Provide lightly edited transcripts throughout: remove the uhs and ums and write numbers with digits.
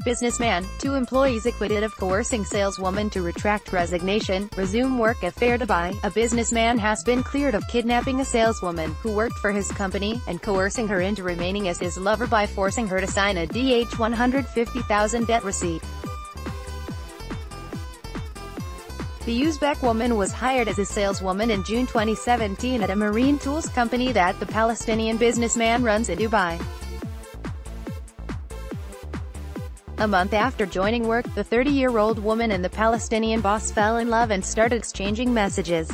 Businessman, 2 employees acquitted of coercing saleswoman to retract resignation, resume work. AffairDubai, a businessman has been cleared of kidnapping a saleswoman, who worked for his company, and coercing her into remaining as his lover by forcing her to sign a $150,000 debt receipt. The Uzbek woman was hired as a saleswoman in June 2017 at a marine tools company that the Palestinian businessman runs in Dubai. A month after joining work, the 30-year-old woman and the Palestinian boss fell in love and started exchanging messages.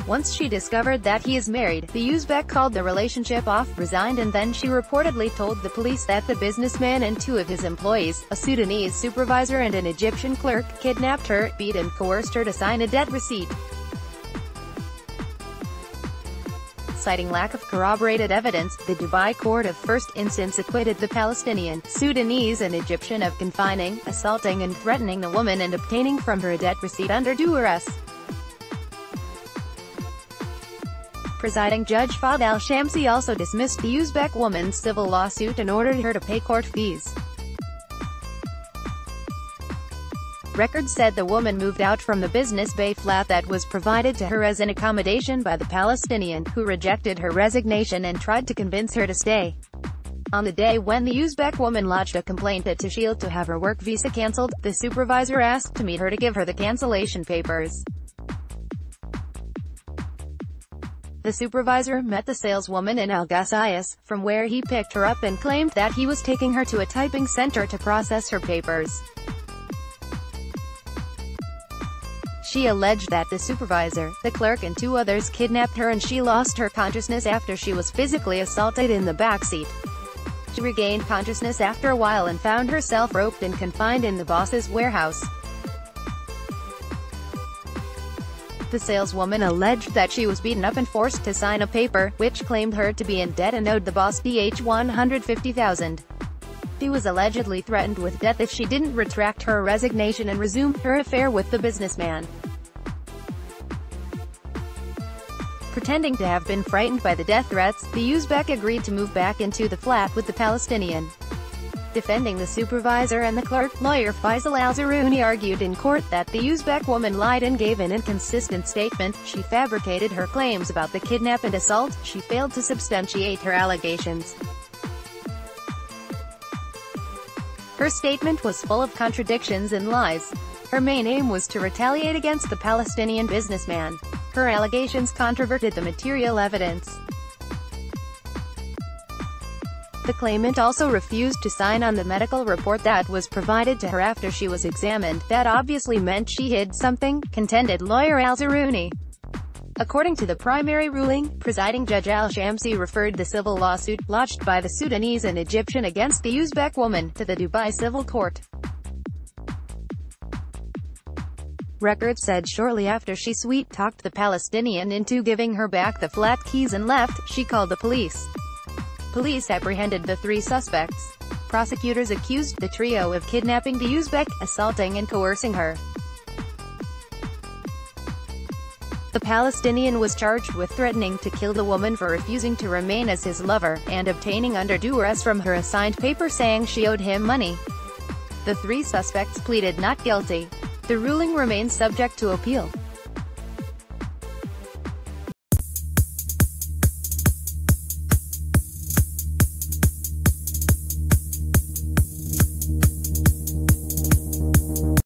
Once she discovered that he is married, the Uzbek called the relationship off, resigned, and then she reportedly told the police that the businessman and 2 of his employees, a Sudanese supervisor and an Egyptian clerk, kidnapped her, beat and coerced her to sign a debt receipt. Citing lack of corroborated evidence, the Dubai court of first instance acquitted the Palestinian, Sudanese and Egyptian of confining, assaulting and threatening the woman and obtaining from her a debt receipt under duress. Presiding Judge Fahd al-Shamsi also dismissed the Uzbek woman's civil lawsuit and ordered her to pay court fees. Records said the woman moved out from the Business Bay flat that was provided to her as an accommodation by the Palestinian, who rejected her resignation and tried to convince her to stay. On the day when the Uzbek woman lodged a complaint at Tashiel to have her work visa cancelled, the supervisor asked to meet her to give her the cancellation papers. The supervisor met the saleswoman in Al-Ghassayas, from where he picked her up and claimed that he was taking her to a typing center to process her papers. She alleged that the supervisor, the clerk and 2 others kidnapped her and she lost her consciousness after she was physically assaulted in the backseat. She regained consciousness after a while and found herself roped and confined in the boss's warehouse. The saleswoman alleged that she was beaten up and forced to sign a paper, which claimed her to be in debt and owed the boss $150,000. She was allegedly threatened with death if she didn't retract her resignation and resume her affair with the businessman. Pretending to have been frightened by the death threats, the Uzbek agreed to move back into the flat with the Palestinian. Defending the supervisor and the clerk, lawyer Faisal Al-Zaruni argued in court that the Uzbek woman lied and gave an inconsistent statement. She fabricated her claims about the kidnap and assault. She failed to substantiate her allegations. Her statement was full of contradictions and lies. Her main aim was to retaliate against the Palestinian businessman. Her allegations controverted the material evidence. The claimant also refused to sign on the medical report that was provided to her after she was examined. That obviously meant she hid something, contended lawyer Al-Zaruni. According to the primary ruling, presiding Judge Al-Shamsi referred the civil lawsuit, lodged by the Sudanese and Egyptian against the Uzbek woman, to the Dubai Civil Court. Records said shortly after she sweet-talked the Palestinian into giving her back the flat keys and left, she called the police. Police apprehended the 3 suspects. Prosecutors accused the trio of kidnapping the Uzbek, assaulting and coercing her. The Palestinian was charged with threatening to kill the woman for refusing to remain as his lover, and obtaining under duress from her a signed paper saying she owed him money. The 3 suspects pleaded not guilty. The ruling remains subject to appeal.